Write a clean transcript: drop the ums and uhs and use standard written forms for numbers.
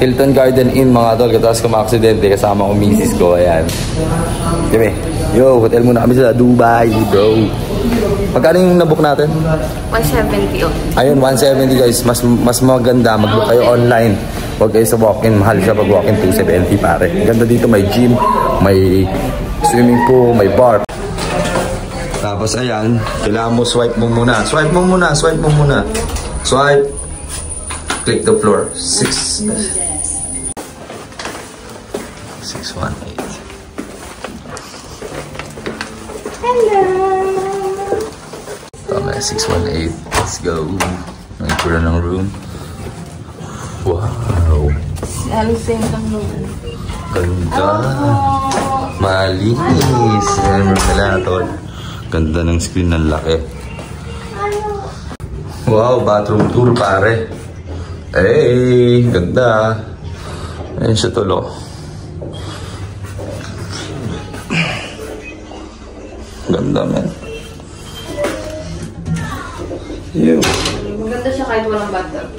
Hilton Garden Inn mga tol. Katapos ko ma-aksidente kasama ko misis ko. Ayan. Diba? Yo, hotel muna kami sa Dubai, bro. Magkano yung nabook natin? 170. Ayun, 170 guys. Mas maganda. Mag-book kayo online. Huwag kayo sa walk-in. Mahal siya pag walk-in. 270 pare. Ganda dito. May gym, may swimming pool, may bar. Tapos ayan, kailangan mo swipe mo muna. Swipe mo muna. Swipe. Click the floor. 618. Hello. Tama, 618. Let's go. Ang itsura ng room. Wow. Alising lang naman. Ganda. Malinis. Ayan, wala tol. Ganda ng screen, ng laki. Wow, bathroom tour pare. Hey, ganda. Ayan siya tol, oh. Ganda, man. Yo. Maganda siya kahit walang bathtub.